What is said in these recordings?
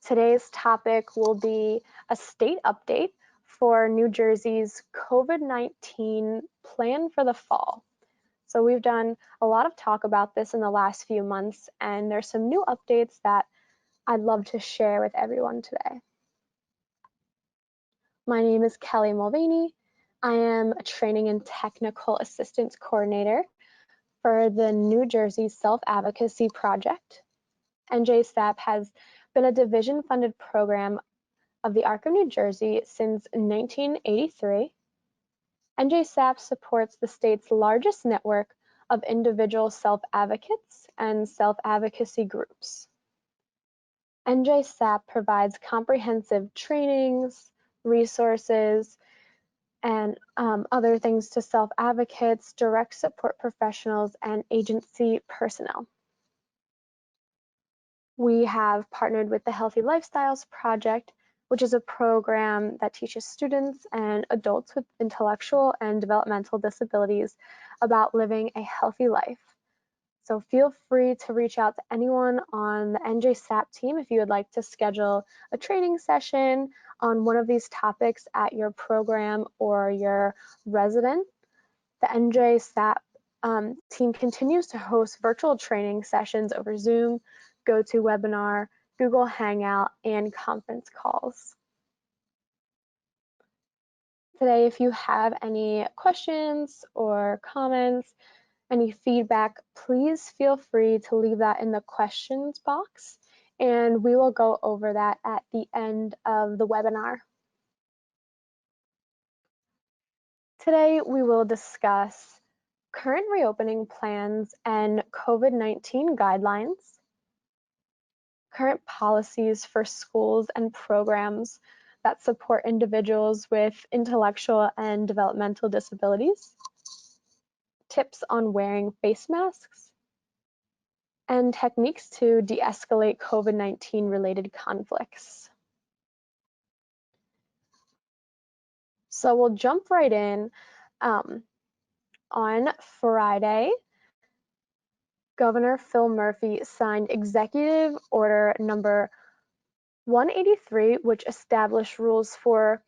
Today's topic will be a state update for New Jersey's COVID-19 plan for the fall. So we've done a lot of talk about this in the last few months, and there's some new updates that I'd love to share with everyone today. My name is Kelly Mulvaney. I am a Training and Technical Assistance Coordinator for the New Jersey Self-Advocacy Project. NJSAP has been a division-funded program of the ARC of New Jersey since 1983. NJSAP supports the state's largest network of individual self-advocates and self-advocacy groups. NJSAP provides comprehensive trainings, resources, and other things to self-advocates, direct support professionals, and agency personnel. We have partnered with the Healthy Lifestyles Project, which is a program that teaches students and adults with intellectual and developmental disabilities about living a healthy life. So feel free to reach out to anyone on the NJSAP team if you would like to schedule a training session on one of these topics at your program or your resident. The NJSAP team continues to host virtual training sessions over Zoom, GoToWebinar, Google Hangout, and conference calls. Today, if you have any questions or comments, any feedback, please feel free to leave that in the questions box, and we will go over that at the end of the webinar. Today, we will discuss current reopening plans and COVID-19 guidelines, current policies for schools and programs that support individuals with intellectual and developmental disabilities, tips on wearing face masks, and techniques to de-escalate COVID-19 related conflicts. So we'll jump right in. On Friday, Governor Phil Murphy signed Executive Order number 183, which established rules for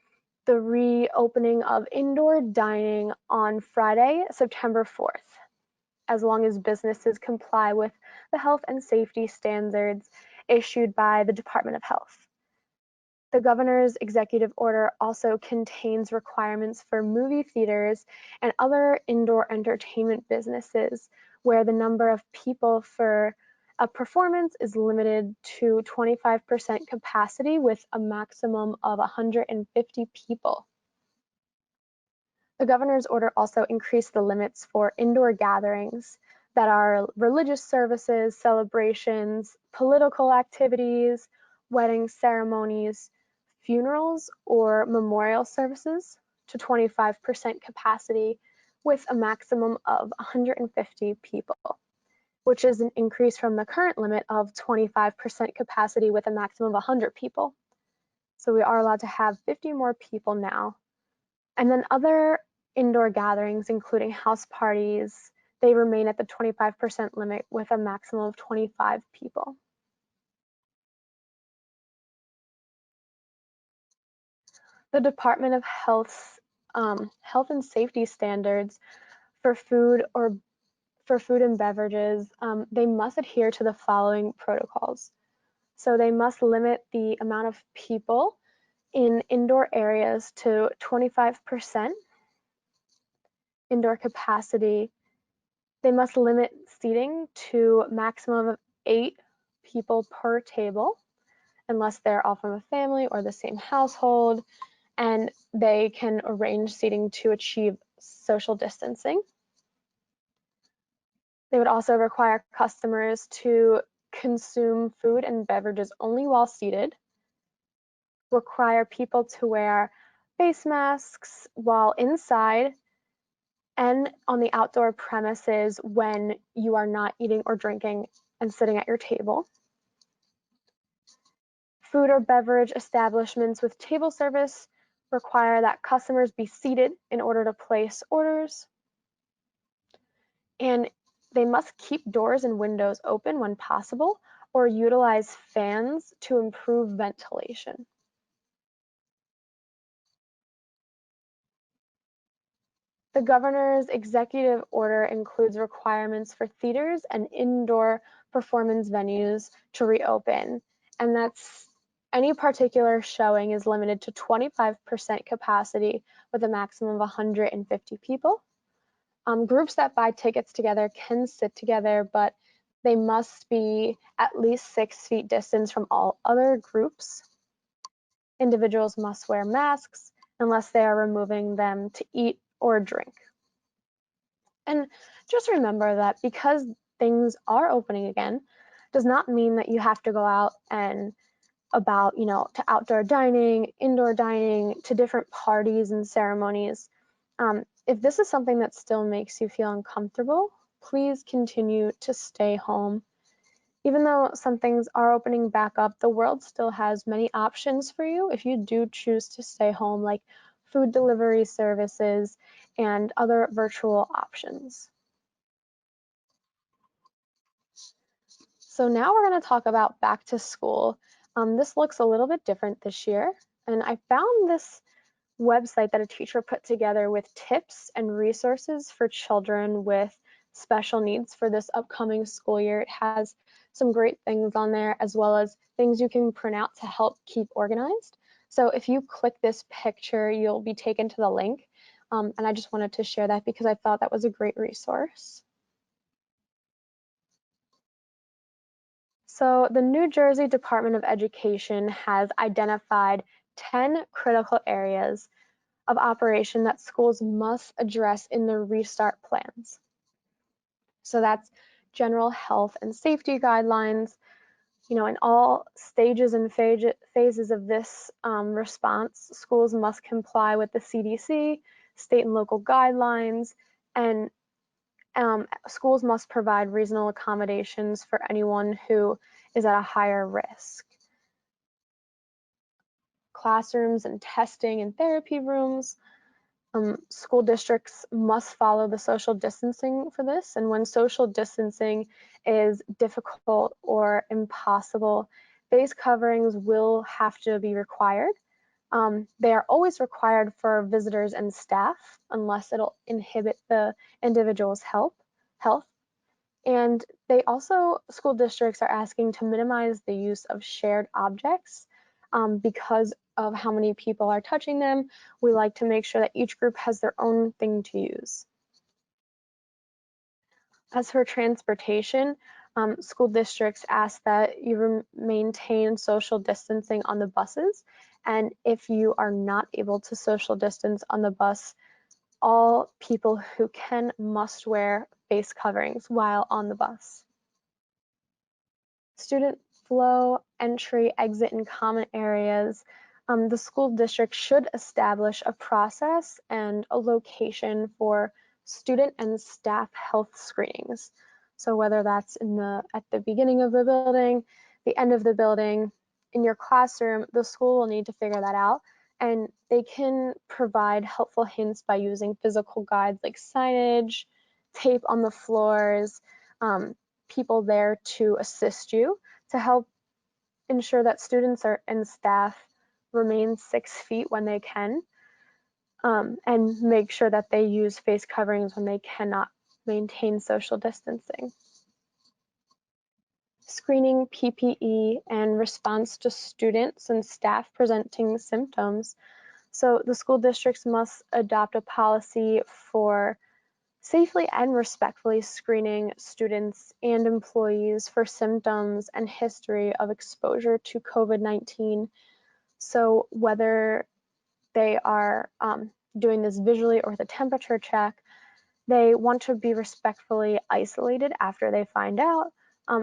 the reopening of indoor dining on Friday, September 4th, as long as businesses comply with the health and safety standards issued by the Department of Health. The governor's executive order also contains requirements for movie theaters and other indoor entertainment businesses where the number of people for a performance is limited to 25% capacity with a maximum of 150 people. The governor's order also increased the limits for indoor gatherings that are religious services, celebrations, political activities, wedding ceremonies, funerals, or memorial services to 25% capacity with a maximum of 150 people, which is an increase from the current limit of 25% capacity with a maximum of 100 people. So we are allowed to have 50 more people now. And then other indoor gatherings, including house parties, they remain at the 25% limit with a maximum of 25 people. The Department of Health's health and safety standards for food and beverages, they must adhere to the following protocols. So they must limit the amount of people in indoor areas to 25% indoor capacity. They must limit seating to a maximum of 8 people per table, unless they're all from a family or the same household, and they can arrange seating to achieve social distancing. They would also require customers to consume food and beverages only while seated, require people to wear face masks while inside and on the outdoor premises when you are not eating or drinking and sitting at your table. Food or beverage establishments with table service require that customers be seated in order to place orders. And they must keep doors and windows open when possible, or utilize fans to improve ventilation. The governor's executive order includes requirements for theaters and indoor performance venues to reopen, and that's any particular showing is limited to 25% capacity with a maximum of 150 people. Groups that buy tickets together can sit together, but they must be at least 6 feet distance from all other groups. Individuals must wear masks unless they are removing them to eat or drink. And just remember that because things are opening again, does not mean that you have to go out and about, to outdoor dining, indoor dining, to different parties and ceremonies. If this is something that still makes you feel uncomfortable, please continue to stay home. Even though some things are opening back up, the world still has many options for you if you do choose to stay home, like food delivery services and other virtual options. So now we're going to talk about back to school. This looks a little bit different this year, and I found this website that a teacher put together with tips and resources for children with special needs for this upcoming school year. It has some great things on there, as well as things you can print out to help keep organized. So if you click this picture, you'll be taken to the link. And I just wanted to share that because I thought that was a great resource. So the New Jersey Department of Education has identified 10 critical areas of operation that schools must address in their restart plans. So that's general health and safety guidelines. In all stages and phases of this response, schools must comply with the CDC, state and local guidelines, and schools must provide reasonable accommodations for anyone who is at a higher risk. Classrooms and testing and therapy rooms. School districts must follow the social distancing for this, and when social distancing is difficult or impossible, face coverings will have to be required. They are always required for visitors and staff unless it'll inhibit the individual's health. And school districts are asking to minimize the use of shared objects because of how many people are touching them. We like to make sure that each group has their own thing to use. As for transportation, school districts ask that you maintain social distancing on the buses. And if you are not able to social distance on the bus, all people who can must wear face coverings while on the bus. Student flow, entry, exit, and common areas. The school district should establish a process and a location for student and staff health screenings. So whether that's at the beginning of the building, the end of the building, in your classroom, the school will need to figure that out. And they can provide helpful hints by using physical guides like signage, tape on the floors, people there to assist you to help ensure that students and staff remain 6 feet when they can, and make sure that they use face coverings when they cannot maintain social distancing. Screening, PPE, and response to students and staff presenting symptoms. So the school districts must adopt a policy for safely and respectfully screening students and employees for symptoms and history of exposure to COVID-19. So whether they are doing this visually or with a temperature check, they want to be respectfully isolated after they find out.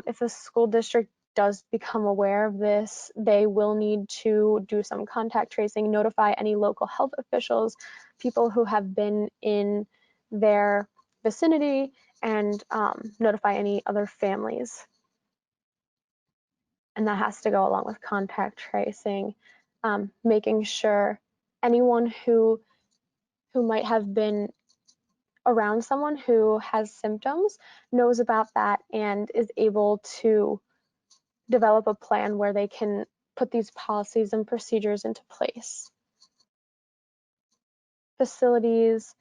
If a school district does become aware of this, they will need to do some contact tracing, notify any local health officials, people who have been in their vicinity, and notify any other families. And that has to go along with contact tracing, making sure anyone who might have been around someone who has symptoms knows about that and is able to develop a plan where they can put these policies and procedures into place. Facilities,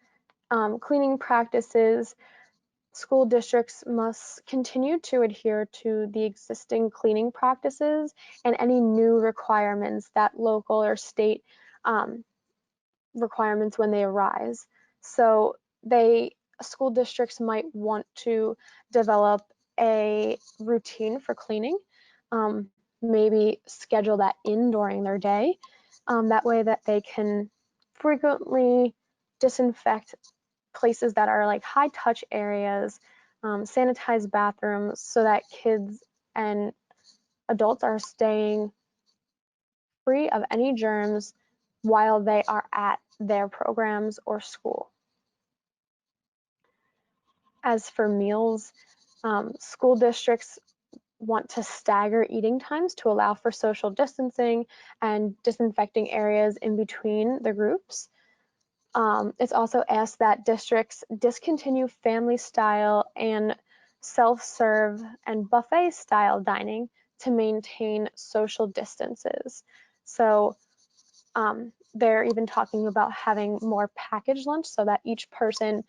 cleaning practices, school districts must continue to adhere to the existing cleaning practices and any new requirements that local or state requirements when they arise. So school districts might want to develop a routine for cleaning, maybe schedule that in during their day. That way that they can frequently disinfect places that are like high touch areas, sanitize bathrooms so that kids and adults are staying free of any germs while they are at their programs or school. As for meals, school districts want to stagger eating times to allow for social distancing and disinfecting areas in between the groups. It's also asked that districts discontinue family style and self-serve and buffet style dining to maintain social distances. So they're even talking about having more packaged lunch so that each person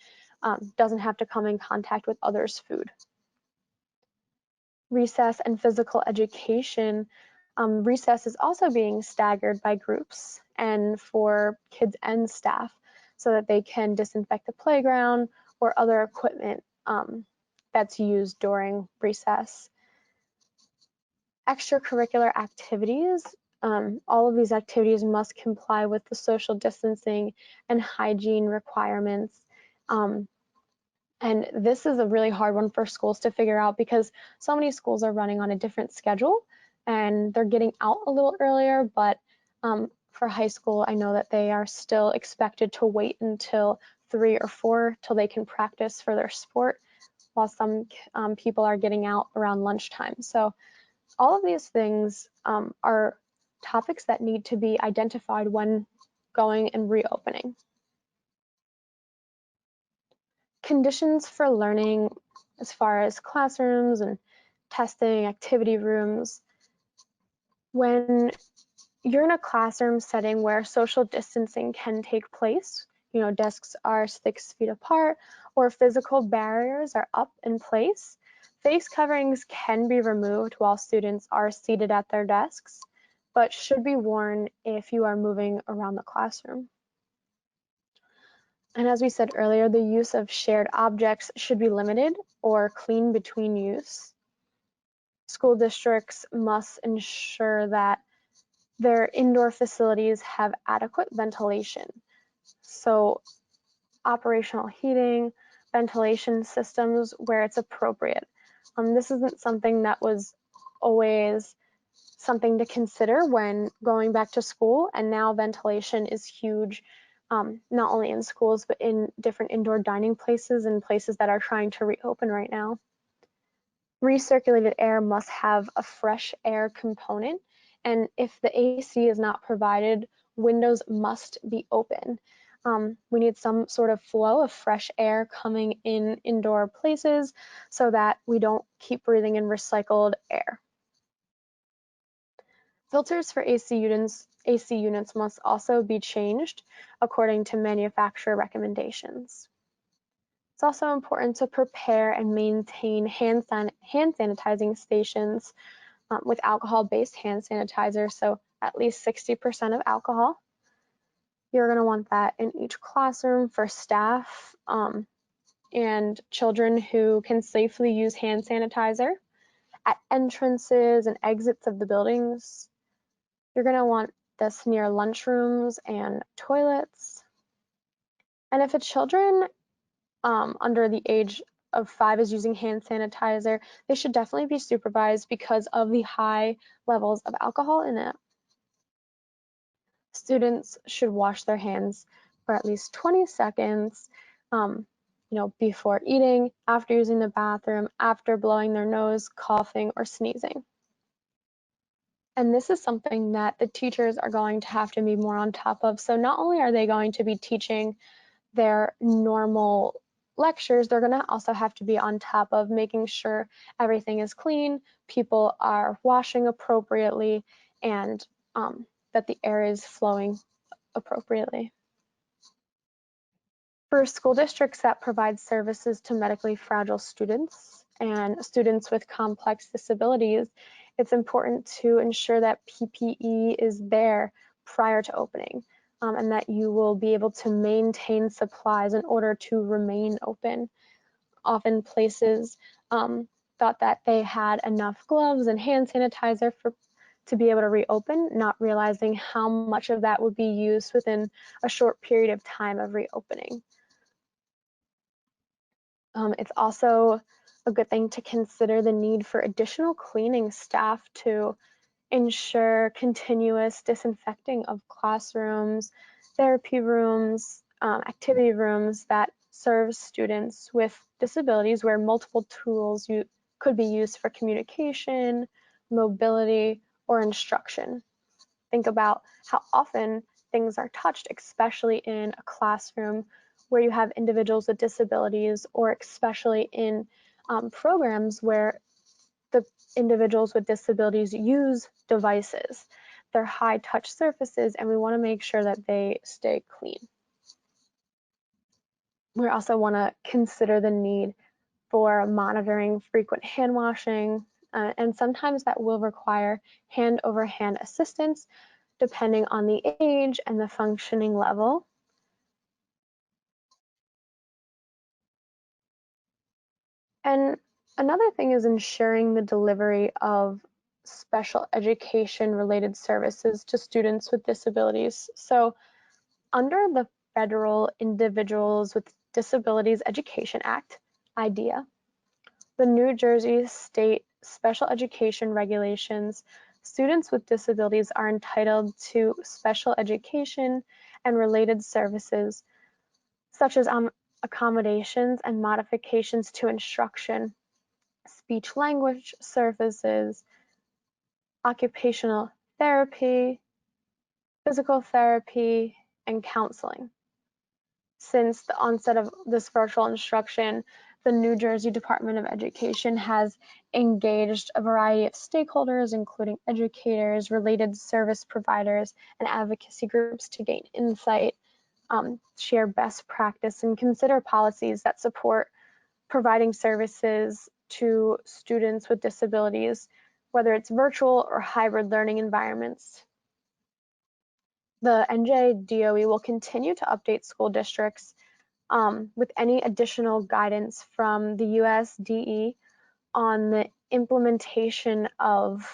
doesn't have to come in contact with others' food. Recess and physical education. Recess is also being staggered by groups and for kids and staff so that they can disinfect the playground or other equipment that's used during recess. Extracurricular activities. All of these activities must comply with the social distancing and hygiene requirements. And this is a really hard one for schools to figure out because so many schools are running on a different schedule and they're getting out a little earlier, but for high school, I know that they are still expected to wait until 3 or 4 till they can practice for their sport, while some people are getting out around lunchtime. So all of these things are topics that need to be identified when going and reopening. Conditions for learning as far as classrooms and testing, activity rooms. When you're in a classroom setting where social distancing can take place, desks are 6 feet apart or physical barriers are up in place, face coverings can be removed while students are seated at their desks, but should be worn if you are moving around the classroom. And as we said earlier, the use of shared objects should be limited or clean between use. School districts must ensure that their indoor facilities have adequate ventilation. So operational heating, ventilation systems where it's appropriate. This isn't something that was always something to consider when going back to school, and now ventilation is huge, not only in schools, but in different indoor dining places and places that are trying to reopen right now. Recirculated air must have a fresh air component, and if the AC is not provided, windows must be open. We need some sort of flow of fresh air coming in indoor places so that we don't keep breathing in recycled air. Filters for AC units must also be changed according to manufacturer recommendations. It's also important to prepare and maintain hand sanitizing stations with alcohol-based hand sanitizer, so at least 60% of alcohol. You're going to want that in each classroom for staff and children who can safely use hand sanitizer. At entrances and exits of the buildings, you're going to want this near lunchrooms and toilets. And if a children under the age of 5 is using hand sanitizer, they should definitely be supervised because of the high levels of alcohol in it. Students should wash their hands for at least 20 seconds, before eating, after using the bathroom, after blowing their nose, coughing, or sneezing. And this is something that the teachers are going to have to be more on top of. So not only are they going to be teaching their normal lectures, they're going to also have to be on top of making sure everything is clean, people are washing appropriately, and that the air is flowing appropriately. For school districts that provide services to medically fragile students and students with complex disabilities, it's important to ensure that PPE is there prior to opening, and that you will be able to maintain supplies in order to remain open. Often places thought that they had enough gloves and hand sanitizer to be able to reopen, not realizing how much of that would be used within a short period of time of reopening. It's also a good thing to consider the need for additional cleaning staff to ensure continuous disinfecting of classrooms, therapy rooms, activity rooms that serve students with disabilities where multiple tools could be used for communication, mobility, or instruction. Think about how often things are touched, especially in a classroom where you have individuals with disabilities, or especially in programs where the individuals with disabilities use devices. They're high touch surfaces, and we want to make sure that they stay clean. We also want to consider the need for monitoring frequent hand washing, and sometimes that will require hand-over-hand assistance depending on the age and the functioning level. And another thing is ensuring the delivery of special education related services to students with disabilities. So under the Federal Individuals with Disabilities Education Act, IDEA, the New Jersey State Special Education Regulations, students with disabilities are entitled to special education and related services, such as accommodations and modifications to instruction, speech language services, occupational therapy, physical therapy, and counseling. Since the onset of this virtual instruction, the New Jersey Department of Education has engaged a variety of stakeholders, including educators, related service providers, and advocacy groups to gain insight, share best practice, and consider policies that support providing services to students with disabilities, whether it's virtual or hybrid learning environments. The NJDOE will continue to update school districts with any additional guidance from the USDE on the implementation of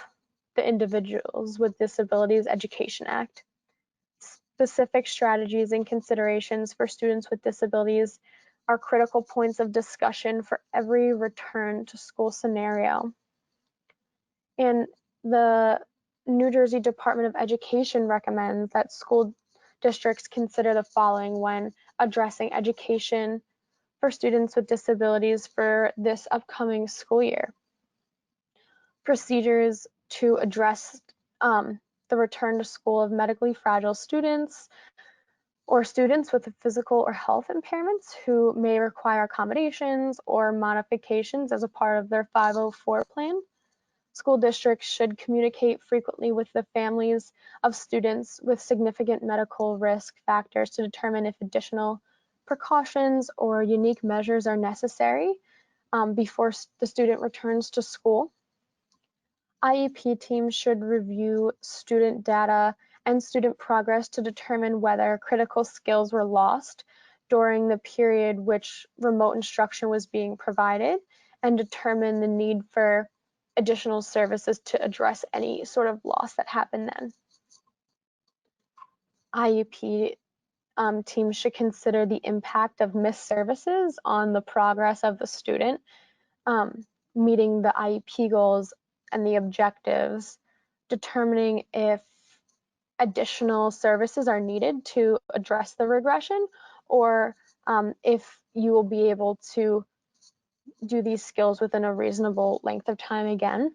the Individuals with Disabilities Education Act. Specific strategies and considerations for students with disabilities are critical points of discussion for every return to school scenario. And the New Jersey Department of Education recommends that school districts consider the following when addressing education for students with disabilities for this upcoming school year. Procedures to address the return to school of medically fragile students or students with physical or health impairments who may require accommodations or modifications as a part of their 504 plan. School districts should communicate frequently with the families of students with significant medical risk factors to determine if additional precautions or unique measures are necessary before the student returns to school. IEP teams should review student data and student progress to determine whether critical skills were lost during the period which remote instruction was being provided, and determine the need for additional services to address any sort of loss that happened then. IEP teams should consider the impact of missed services on the progress of the student, meeting the IEP goals and the objectives, determining if additional services are needed to address the regression, or if you will be able to do these skills within a reasonable length of time again.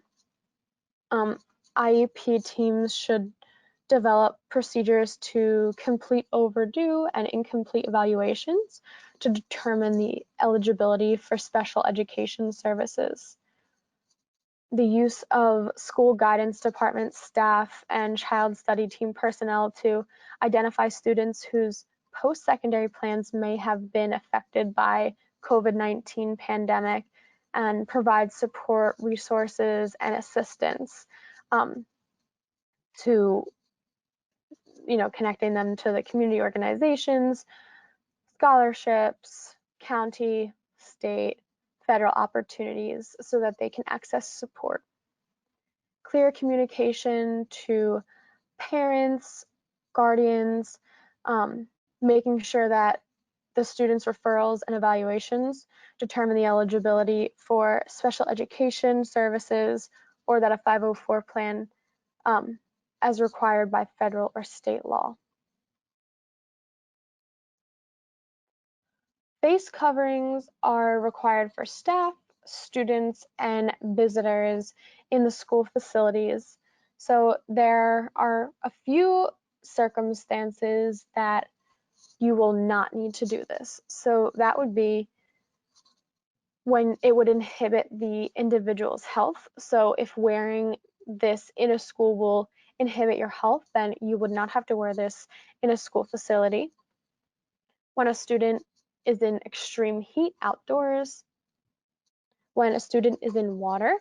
IEP teams should develop procedures to complete overdue and incomplete evaluations to determine the eligibility for special education services. The use of school guidance department staff and child study team personnel to identify students whose post-secondary plans may have been affected by COVID-19 pandemic and provide support, resources, and assistance to, connecting them to the community organizations, scholarships, county, state, federal opportunities so that they can access support. Clear communication to parents, guardians, making sure that the students' referrals and evaluations determine the eligibility for special education services or that a 504 plan as required by federal or state law. Face coverings are required for staff, students, and visitors in the school facilities. So there are a few circumstances that you will not need to do this. So that would be when it would inhibit the individual's health. So if wearing this in a school will inhibit your health, then you would not have to wear this in a school facility. When a student is in extreme heat outdoors, when a student is in water,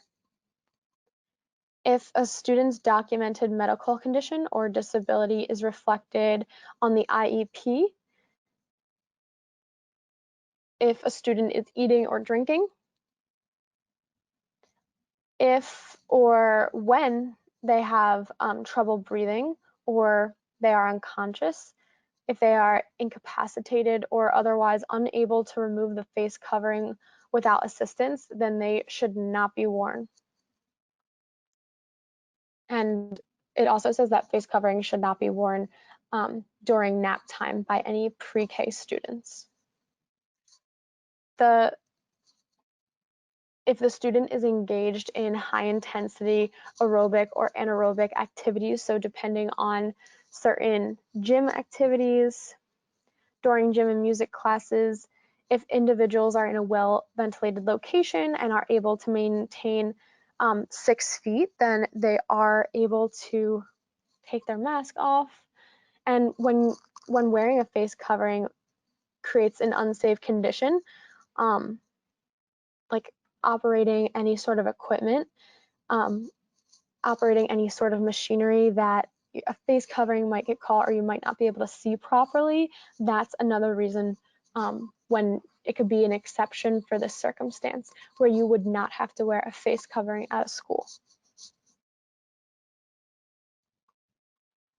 if a student's documented medical condition or disability is reflected on the IEP, if a student is eating or drinking, if or when they have trouble breathing or they are unconscious, if they are incapacitated or otherwise unable to remove the face covering without assistance, then they should not be worn. And it also says that face covering should not be worn during nap time by any pre-K students. If the student is engaged in high intensity aerobic or anaerobic activities, so depending on certain gym activities, during gym and music classes, if individuals are in a well-ventilated location and are able to maintain 6 feet, then they are able to take their mask off. And when wearing a face covering creates an unsafe condition, like operating any sort of equipment, operating any sort of machinery that a face covering might get caught or you might not be able to see properly, that's another reason when it could be an exception for this circumstance where you would not have to wear a face covering at a school.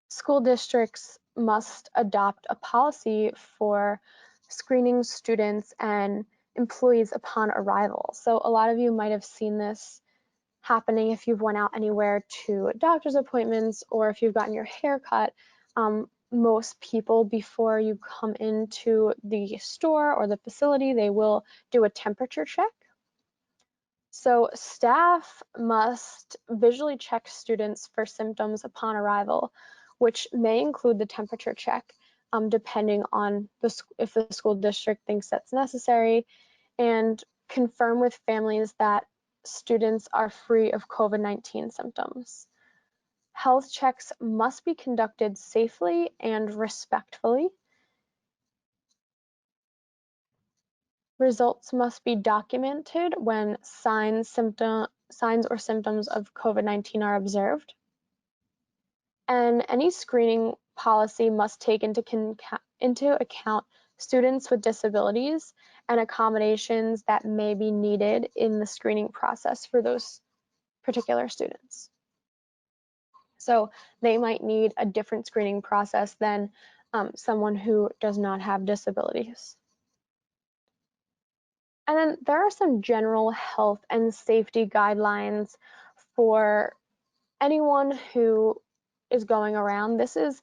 School districts must adopt a policy for screening students and employees upon arrival. So a lot of you might have seen this happening if you've went out anywhere to doctor's appointments or if you've gotten your hair cut. Most people, before you come into the store or the facility, they will do a temperature check. So staff must visually check students for symptoms upon arrival, which may include the temperature check, depending on if the school district thinks that's necessary, and confirm with families that students are free of COVID-19 symptoms. Health checks must be conducted safely and respectfully. Results must be documented when signs or symptoms of COVID-19 are observed. And any screening policy must take into account students with disabilities and accommodations that may be needed in the screening process for those particular students. So they might need a different screening process than someone who does not have disabilities. And then there are some general health and safety guidelines for anyone who is going around. This is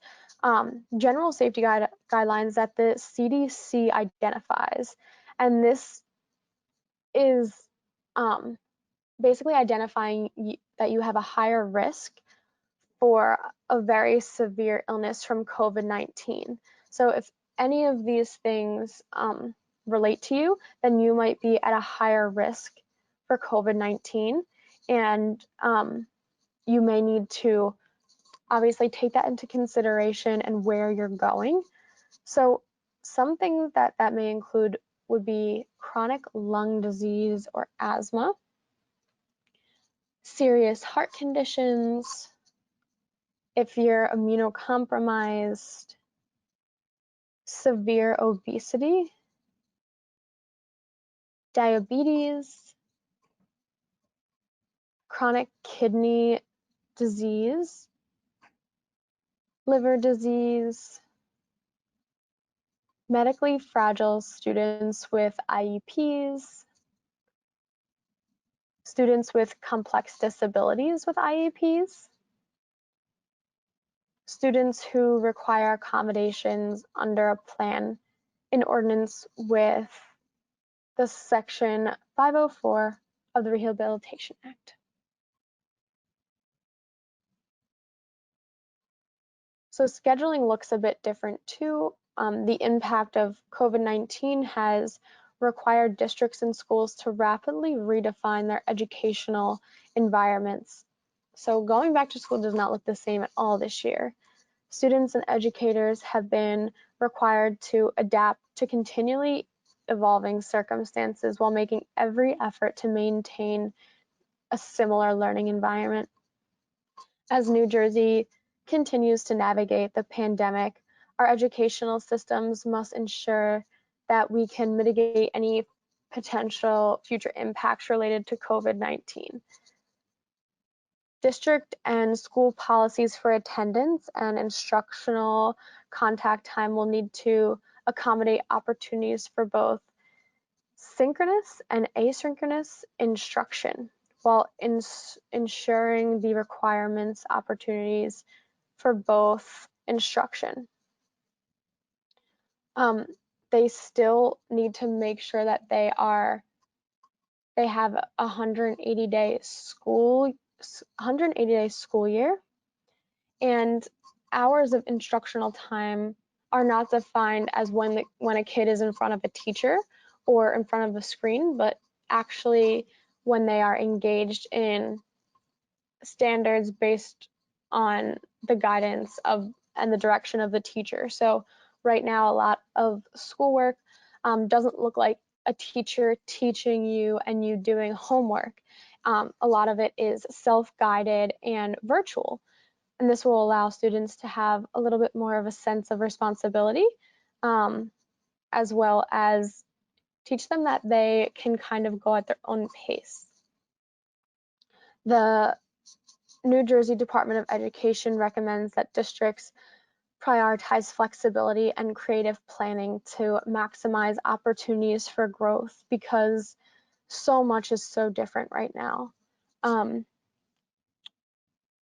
general safety guidelines that the CDC identifies. And this is basically identifying that you have a higher risk for a very severe illness from COVID-19. So if any of these things relate to you, then you might be at a higher risk for COVID-19, and you may need to obviously take that into consideration and where you're going. So some things that may include would be chronic lung disease or asthma, serious heart conditions, if you're immunocompromised, severe obesity, diabetes, chronic kidney disease, liver disease, medically fragile students with IEPs, students with complex disabilities with IEPs, students who require accommodations under a plan in ordinance with the Section 504 of the Rehabilitation Act. So scheduling looks a bit different too. The impact of COVID-19 has required districts and schools to rapidly redefine their educational environments. So going back to school does not look the same at all this year. Students and educators have been required to adapt to continually evolving circumstances while making every effort to maintain a similar learning environment. As New Jersey continues to navigate the pandemic, our educational systems must ensure that we can mitigate any potential future impacts related to COVID-19. District and school policies for attendance and instructional contact time will need to accommodate opportunities for both synchronous and asynchronous instruction, while ensuring the requirements opportunities for both instruction. They still need to make sure that they have 180-day school year, and hours of instructional time are not defined as when a kid is in front of a teacher or in front of a screen, but actually when they are engaged in standards based on the guidance of and the direction of the teacher. So right now, a lot of schoolwork doesn't look like a teacher teaching you and you doing homework. A lot of it is self-guided and virtual. And this will allow students to have a little bit more of a sense of responsibility, as well as teach them that they can kind of go at their own pace. The New Jersey Department of Education recommends that districts prioritize flexibility and creative planning to maximize opportunities for growth, because so much is so different right now.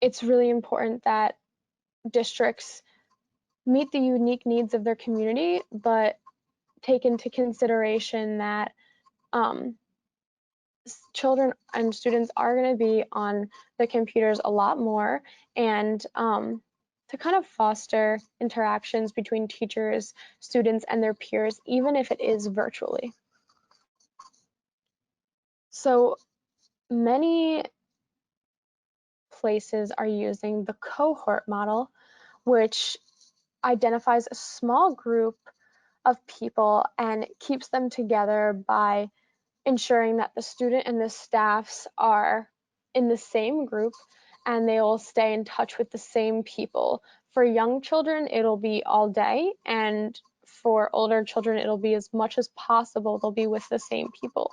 It's really important that districts meet the unique needs of their community, but take into consideration that children and students are going to be on the computers a lot more, and to kind of foster interactions between teachers, students, and their peers, even if it is virtually. So many places are using the cohort model, which identifies a small group of people and keeps them together by ensuring that the student and the staffs are in the same group and they will stay in touch with the same people. For young children, it'll be all day, and for older children, it'll be as much as possible they'll be with the same people.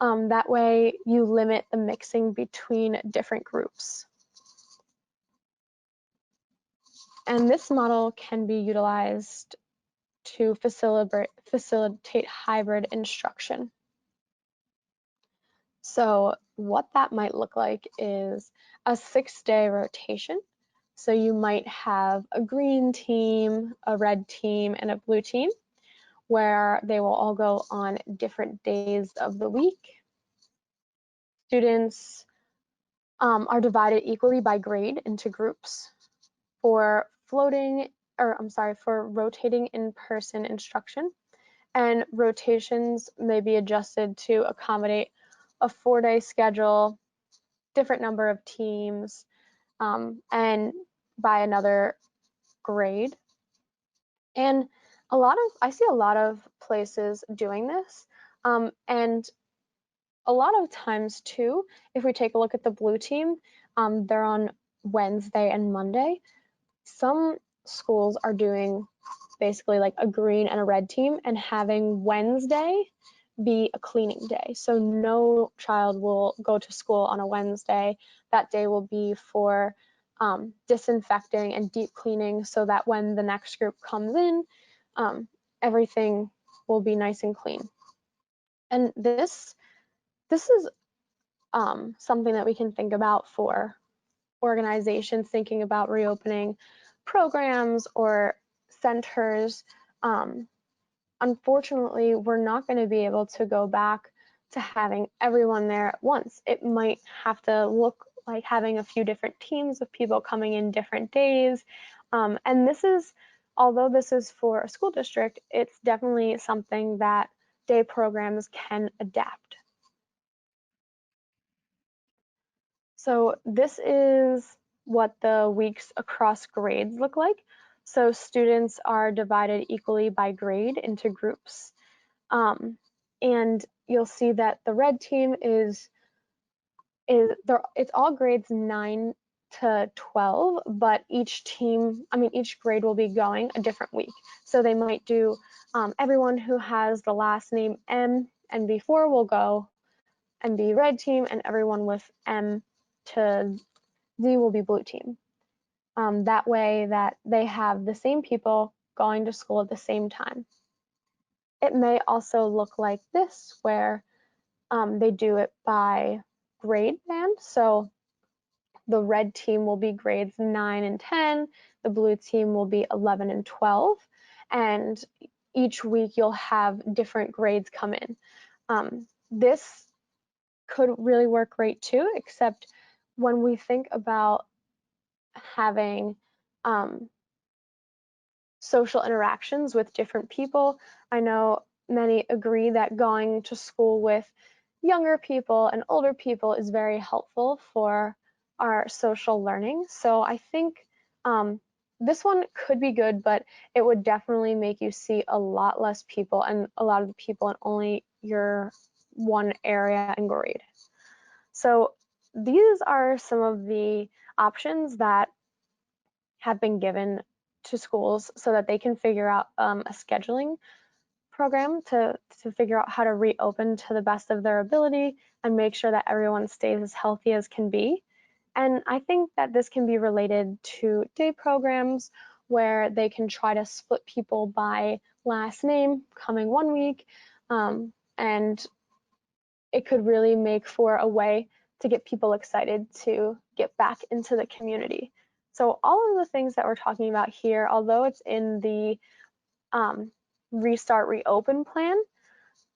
That way you limit the mixing between different groups. And this model can be utilized to facilitate hybrid instruction. So what that might look like is a 6-day rotation. So you might have a green team, a red team, and a blue team, where they will all go on different days of the week. Students are divided equally by grade into groups. For rotating in-person instruction, and rotations may be adjusted to accommodate a 4-day schedule, different number of teams, and by another grade. And I see a lot of places doing this, and a lot of times too, if we take a look at the blue team, they're on Wednesday and Monday. Some schools are doing basically like a green and a red team and having Wednesday be a cleaning day. So no child will go to school on a Wednesday. That day will be for disinfecting and deep cleaning so that when the next group comes in, everything will be nice and clean. And this is something that we can think about for organizations thinking about reopening programs or centers. Unfortunately, we're not going to be able to go back to having everyone there at once. It might have to look like having a few different teams of people coming in different days. And this is, although this is for a school district, it's definitely something that day programs can adapt. So this is what the weeks across grades look like. So students are divided equally by grade into groups. And you'll see that the red team it's all grades 9 to 12, but each grade will be going a different week. So they might do everyone who has the last name M and B4 will go and be red team, and everyone with M to Z will be blue team. That way that they have the same people going to school at the same time. It may also look like this, where they do it by grade band. So the red team will be grades 9 and 10, the blue team will be 11 and 12, and each week you'll have different grades come in. This could really work great too, except when we think about having social interactions with different people, I know many agree that going to school with younger people and older people is very helpful for our social learning. So I think this one could be good, but it would definitely make you see a lot less people and a lot of the people in only your one area and grade. So these are some of the options that have been given to schools so that they can figure out a scheduling program to figure out how to reopen to the best of their ability and make sure that everyone stays as healthy as can be. And I think that this can be related to day programs where they can try to split people by last name coming one week, and it could really make for a way to get people excited to get back into the community. So all of the things that we're talking about here, although it's in the Restart Reopen plan,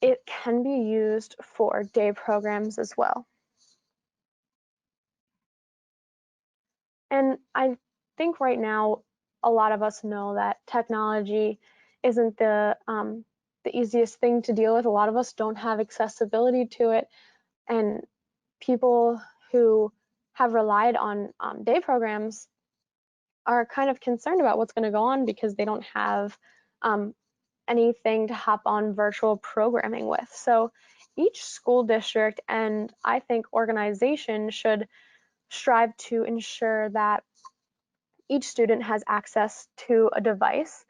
it can be used for day programs as well. And I think right now, a lot of us know that technology isn't the easiest thing to deal with. A lot of us don't have accessibility to it, and people who have relied on day programs are kind of concerned about what's going to go on because they don't have anything to hop on virtual programming with. So each school district and I think organization should strive to ensure that each student has access to a device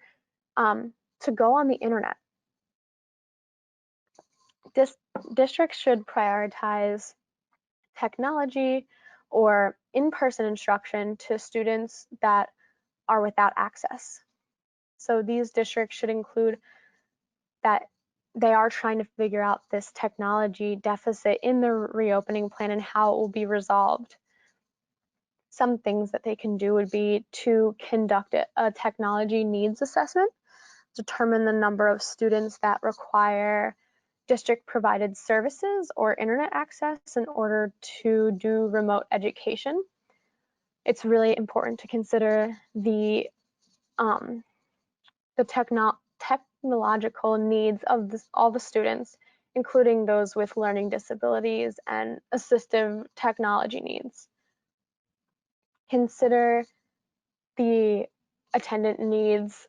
to go on the internet. Districts should prioritize technology or in-person instruction to students that are without access. So these districts should include that they are trying to figure out this technology deficit in the reopening plan and how it will be resolved. Some things that they can do would be to conduct a technology needs assessment, determine the number of students that require district provided services or internet access in order to do remote education. It's really important to consider the technological needs of all the students, including those with learning disabilities and assistive technology needs. Consider the attendant needs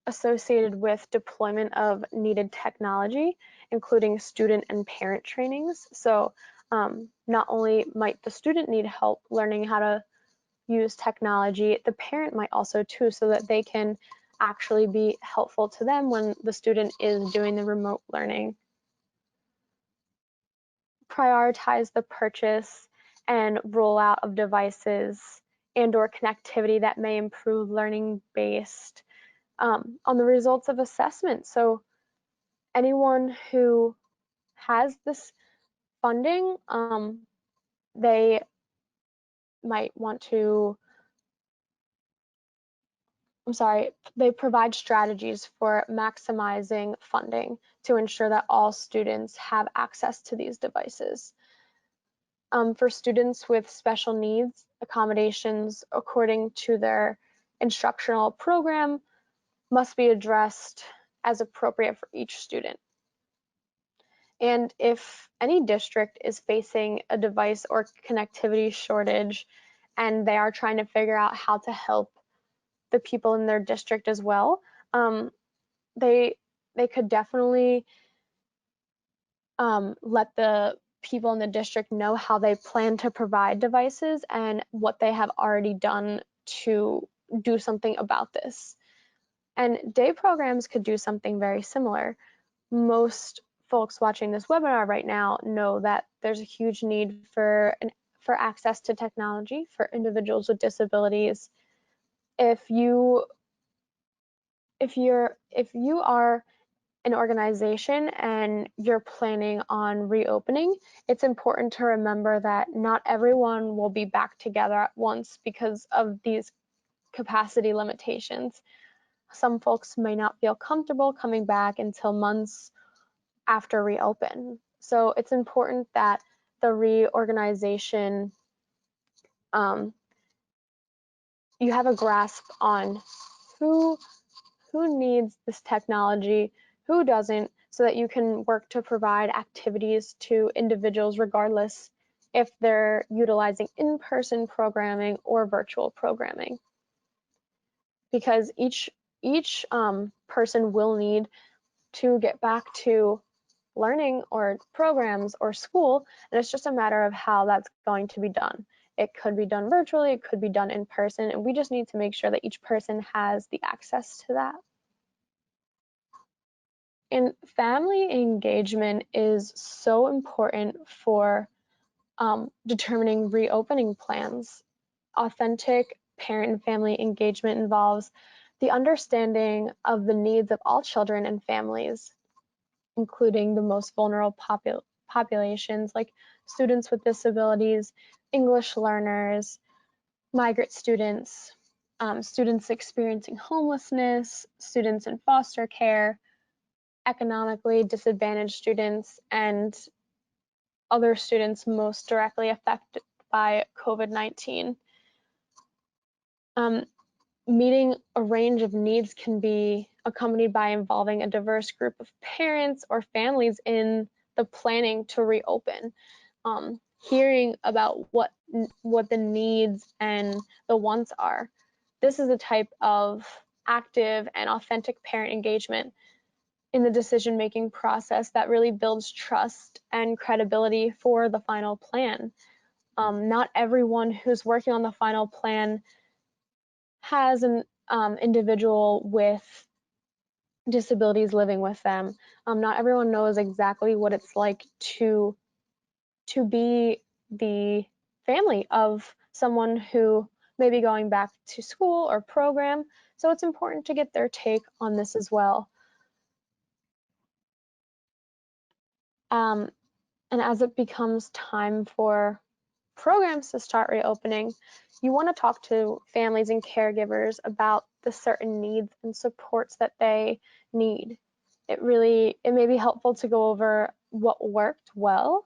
associated with deployment of needed technology, including student and parent trainings. So not only might the student need help learning how to use technology, the parent might also too, so that they can actually be helpful to them when the student is doing the remote learning. Prioritize the purchase and rollout of devices and/or connectivity that may improve learning based on the results of assessment. So anyone who has this funding, they might want to, they provide strategies for maximizing funding to ensure that all students have access to these devices. For students with special needs, accommodations according to their instructional program must be addressed as appropriate for each student. And if any district is facing a device or connectivity shortage and they are trying to figure out how to help the people in their district as well, they could definitely let the people in the district know how they plan to provide devices and what they have already done to do something about this. And day programs could do something very similar. Most folks watching this webinar right now know that there's a huge need for access to technology for individuals with disabilities. If you are an organization and you're planning on reopening, it's important to remember that not everyone will be back together at once because of these capacity limitations. Some folks may not feel comfortable coming back until months after reopen. So it's important that the reorganization, you have a grasp on who needs this technology, who doesn't, so that you can work to provide activities to individuals regardless if they're utilizing in-person programming or virtual programming. Because each person will need to get back to learning or programs or school, and it's just a matter of how that's going to be done. It could be done virtually, it could be done in person, and we just need to make sure that each person has the access to that. And family engagement is so important for determining reopening plans. Authentic parent and family engagement involves the understanding of the needs of all children and families, including the most vulnerable populations like students with disabilities, English learners, migrant students, students experiencing homelessness, students in foster care, economically disadvantaged students, and other students most directly affected by COVID-19. Meeting a range of needs can be accompanied by involving a diverse group of parents or families in the planning to reopen. Hearing about what the needs and the wants are. This is a type of active and authentic parent engagement in the decision-making process that really builds trust and credibility for the final plan. Not everyone who's working on the final plan has an individual with disabilities living with them. Not everyone knows exactly what it's like to be the family of someone who may be going back to school or program. So it's important to get their take on this as well. And as it becomes time for programs to start reopening, you want to talk to families and caregivers about the certain needs and supports that they need. It may be helpful to go over what worked well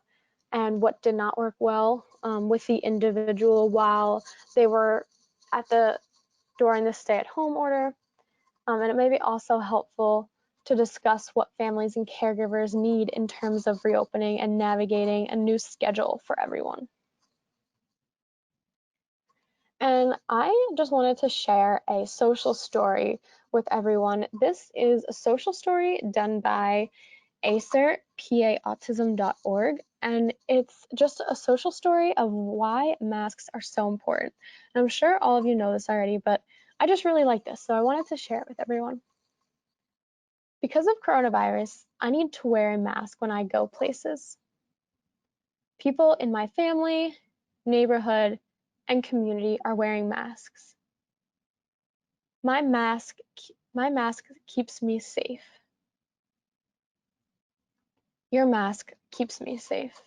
and what did not work well with the individual while they were during the stay-at-home order. And it may be also helpful to discuss what families and caregivers need in terms of reopening and navigating a new schedule for everyone. And I just wanted to share a social story with everyone. This is a social story done by ADHERE, paautism.org, and it's just a social story of why masks are so important. And I'm sure all of you know this already, but I just really like this, so I wanted to share it with everyone. Because of coronavirus, I need to wear a mask when I go places. People in my family, neighborhood, and community are wearing masks. My mask keeps me safe. Your mask keeps me safe.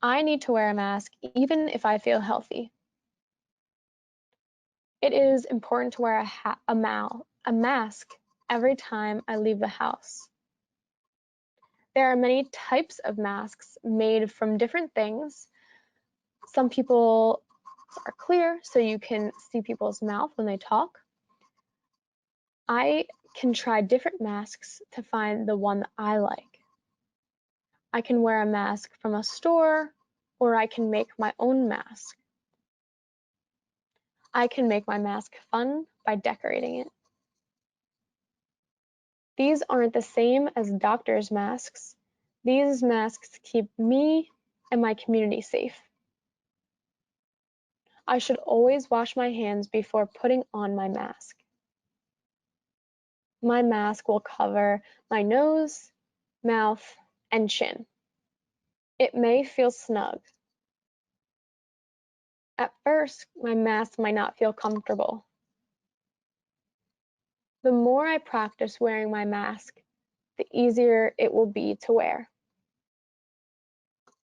I need to wear a mask even if I feel healthy. It is important to wear a mask every time I leave the house. There are many types of masks made from different things. Some people are clear, so you can see people's mouth when they talk. I can try different masks to find the one that I like. I can wear a mask from a store, or I can make my own mask. I can make my mask fun by decorating it. These aren't the same as doctors' masks. These masks keep me and my community safe. I should always wash my hands before putting on my mask. My mask will cover my nose, mouth, and chin. It may feel snug. At first, my mask might not feel comfortable. The more I practice wearing my mask, the easier it will be to wear.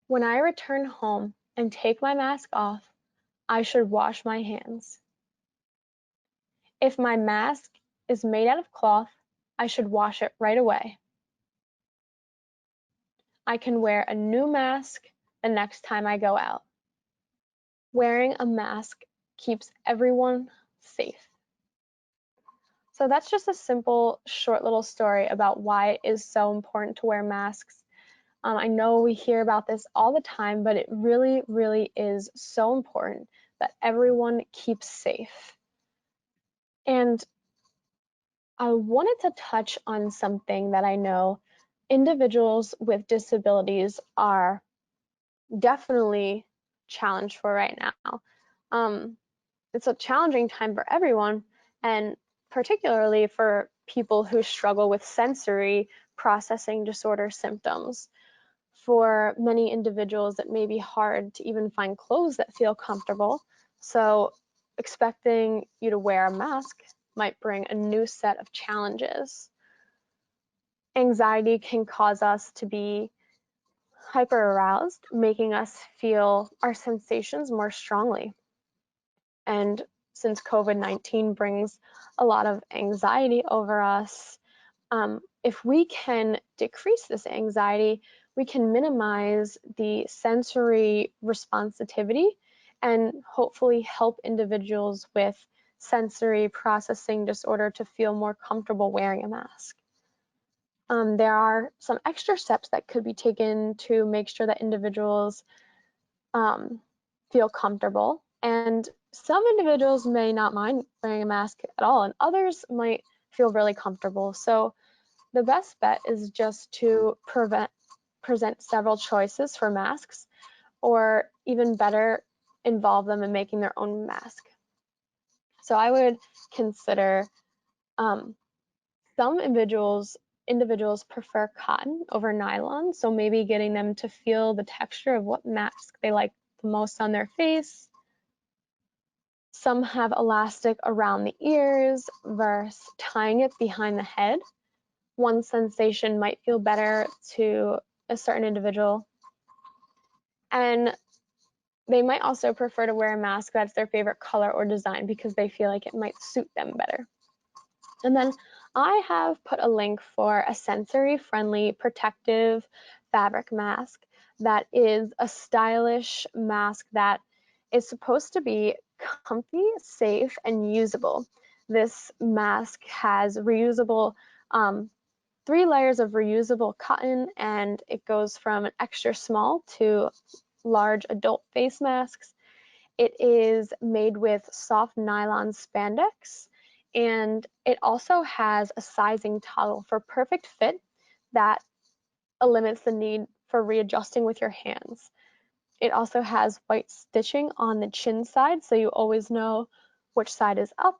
When I return home and take my mask off, I should wash my hands. If my mask is made out of cloth, I should wash it right away. I can wear a new mask the next time I go out. Wearing a mask keeps everyone safe. So that's just a simple, short little story about why it is so important to wear masks. I know we hear about this all the time, but it really, really is so important that everyone keeps safe. And I wanted to touch on something that I know individuals with disabilities are definitely challenged for right now. It's a challenging time for everyone, and particularly for people who struggle with sensory processing disorder symptoms. For many individuals, it may be hard to even find clothes that feel comfortable. So expecting you to wear a mask might bring a new set of challenges. Anxiety can cause us to be hyper-aroused, making us feel our sensations more strongly. And since COVID-19 brings a lot of anxiety over us, if we can decrease this anxiety, we can minimize the sensory responsitivity and hopefully help individuals with sensory processing disorder to feel more comfortable wearing a mask. There are some extra steps that could be taken to make sure that individuals feel comfortable, and some individuals may not mind wearing a mask at all, and others might feel really comfortable. So the best bet is just to present several choices for masks, or even better, involve them in making their own mask. So I would consider some individuals prefer cotton over nylon, so maybe getting them to feel the texture of what mask they like the most on their face. Some have elastic around the ears versus tying it behind the head. One sensation might feel better to a certain individual. And they might also prefer to wear a mask that's their favorite color or design because they feel like it might suit them better. And then I have put a link for a sensory-friendly protective fabric mask that is a stylish mask that is supposed to be comfy, safe, and usable. This mask has reusable 3 layers of reusable cotton, and it goes from an extra small to large adult face masks. It is made with soft nylon spandex, and it also has a sizing toggle for perfect fit that eliminates the need for readjusting with your hands. It also has white stitching on the chin side, so you always know which side is up.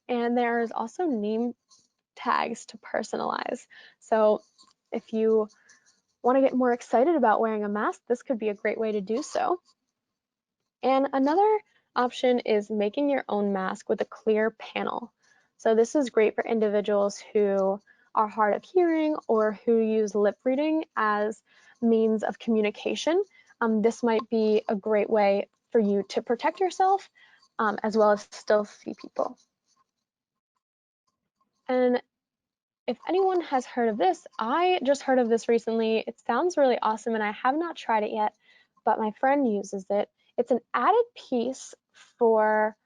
And there is also name tags to personalize. So if you want to get more excited about wearing a mask, this could be a great way to do so. And another option is making your own mask with a clear panel. So this is great for individuals who are hard of hearing or who use lip reading as means of communication. This might be a great way for you to protect yourself as well as still see people. And if anyone has heard of this, I just heard of this recently. It sounds really awesome and I have not tried it yet, but my friend uses it. It's an added piece for,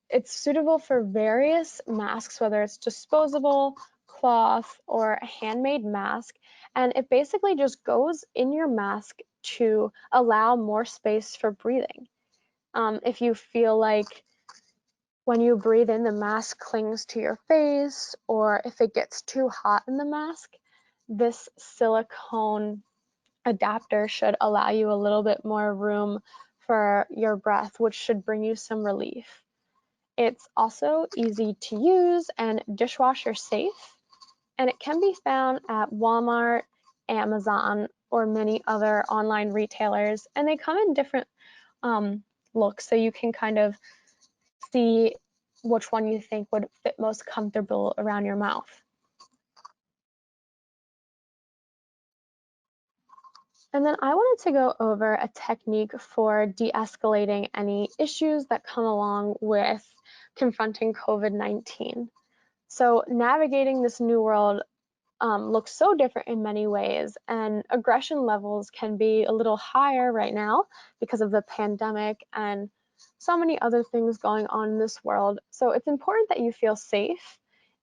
it's suitable for various masks, whether it's disposable, cloth, or a handmade mask. And it basically just goes in your mask to allow more space for breathing. If you feel like when you breathe in, the mask clings to your face, or if it gets too hot in the mask, this silicone adapter should allow you a little bit more room for your breath, which should bring you some relief. It's also easy to use and dishwasher safe, and it can be found at Walmart, Amazon, or many other online retailers, and they come in different looks, so you can kind of see which one you think would fit most comfortable around your mouth. And then I wanted to go over a technique for de-escalating any issues that come along with confronting COVID-19. So navigating this new world looks so different in many ways, and aggression levels can be a little higher right now because of the pandemic and so many other things going on in this world. So it's important that you feel safe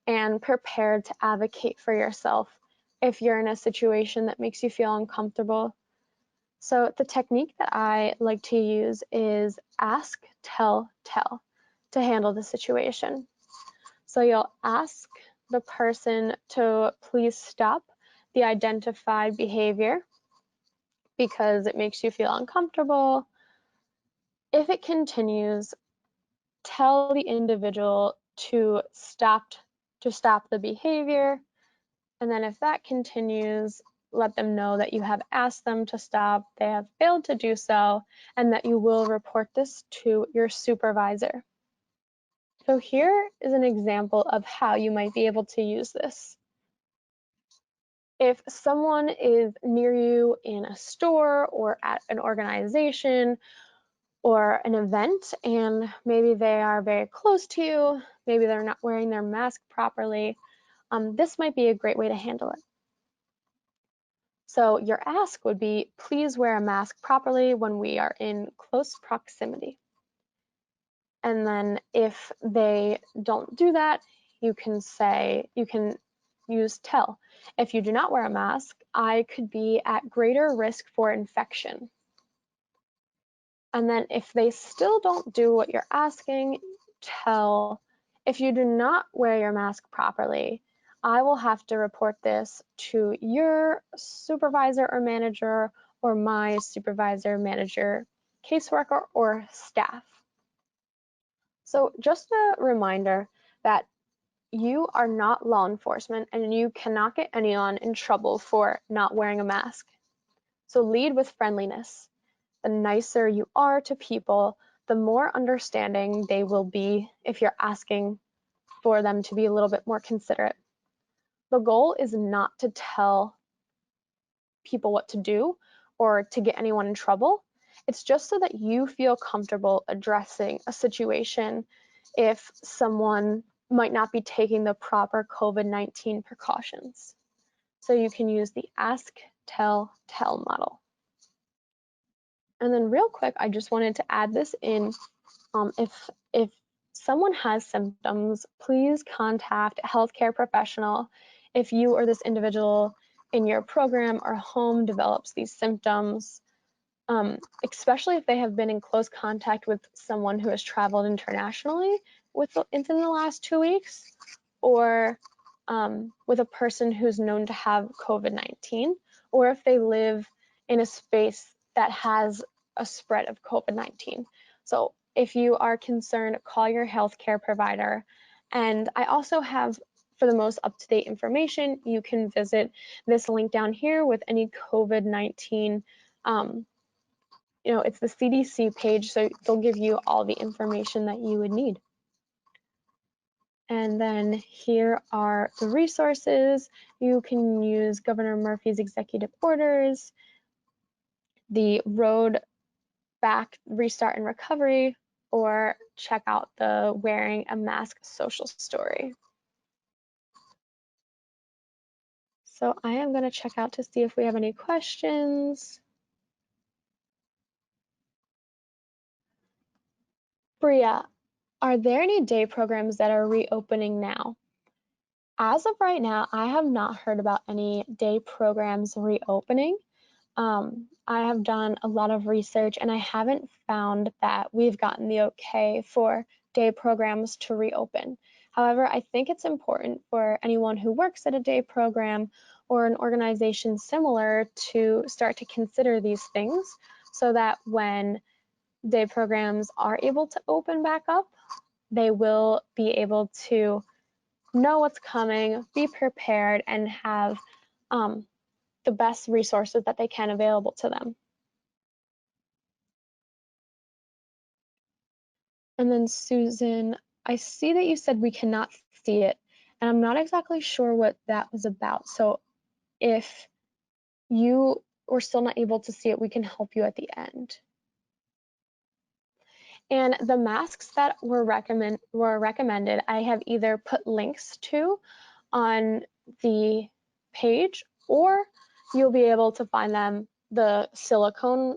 and prepared to advocate for yourself if you're in a situation that makes you feel uncomfortable. So the technique that I like to use is ask, tell, tell to handle the situation. So you'll ask the person to please stop the identified behavior because it makes you feel uncomfortable. If it continues, tell the individual to stop the behavior. And then if that continues, let them know that you have asked them to stop, they have failed to do so, and that you will report this to your supervisor. So here is an example of how you might be able to use this. If someone is near you in a store or at an organization or an event, and maybe they are very close to you, maybe they're not wearing their mask properly, this might be a great way to handle it. So your ask would be, please wear a mask properly when we are in close proximity. And then if they don't do that, you can use tell. If you do not wear a mask, I could be at greater risk for infection. And then if they still don't do what you're asking, tell, if you do not wear your mask properly, I will have to report this to your supervisor or manager or my supervisor, manager, caseworker, or staff. So just a reminder that you are not law enforcement and you cannot get anyone in trouble for not wearing a mask. So lead with friendliness. The nicer you are to people, the more understanding they will be if you're asking for them to be a little bit more considerate. The goal is not to tell people what to do or to get anyone in trouble. It's just so that you feel comfortable addressing a situation if someone might not be taking the proper COVID-19 precautions. So you can use the ask, tell, tell model. And then real quick, I just wanted to add this in if someone has symptoms, please contact a healthcare professional if you or this individual in your program or home develops these symptoms, especially if they have been in close contact with someone who has traveled internationally within the last 2 weeks, or with a person who's known to have COVID-19, or if they live in a space that has a spread of COVID-19. So if you are concerned, call your healthcare provider. And I also have, for the most up-to-date information, you can visit this link down here with any COVID-19, it's the CDC page, so they'll give you all the information that you would need. And then here are the resources. You can use Governor Murphy's executive orders, the Road Back Restart and Recovery, or check out the Wearing a Mask social story. So I am going to check out to see if we have any questions. Bria, are there any day programs that are reopening now? As of right now, I have not heard about any day programs reopening. I have done a lot of research and I haven't found that we've gotten the okay for day programs to reopen. However, I think it's important for anyone who works at a day program or an organization similar to start to consider these things so that when day programs are able to open back up, they will be able to know what's coming, be prepared, and have the best resources that they can available to them. And then Susan, I see that you said we cannot see it, and I'm not exactly sure what that was about. So if you were still not able to see it, we can help you at the end. And the masks that were recommended, I have either put links to on the page, or you'll be able to find them, the silicone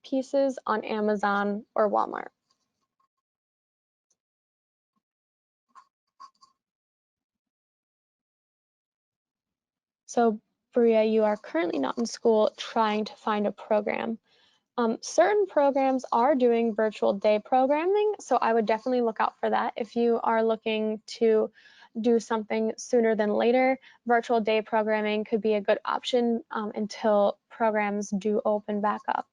pieces, on Amazon or Walmart. So Bria, you are currently not in school trying to find a program. Certain programs are doing virtual day programming, so I would definitely look out for that. If you are looking to do something sooner than later, virtual day programming could be a good option until programs do open back up.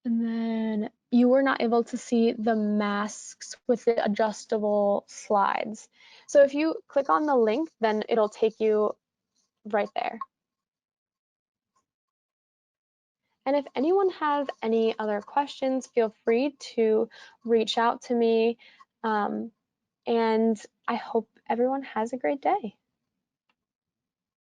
And then you were not able to see the masks with the adjustable slides. So if you click on the link, then it'll take you right there. And if anyone has any other questions, feel free to reach out to me. And I hope everyone has a great day.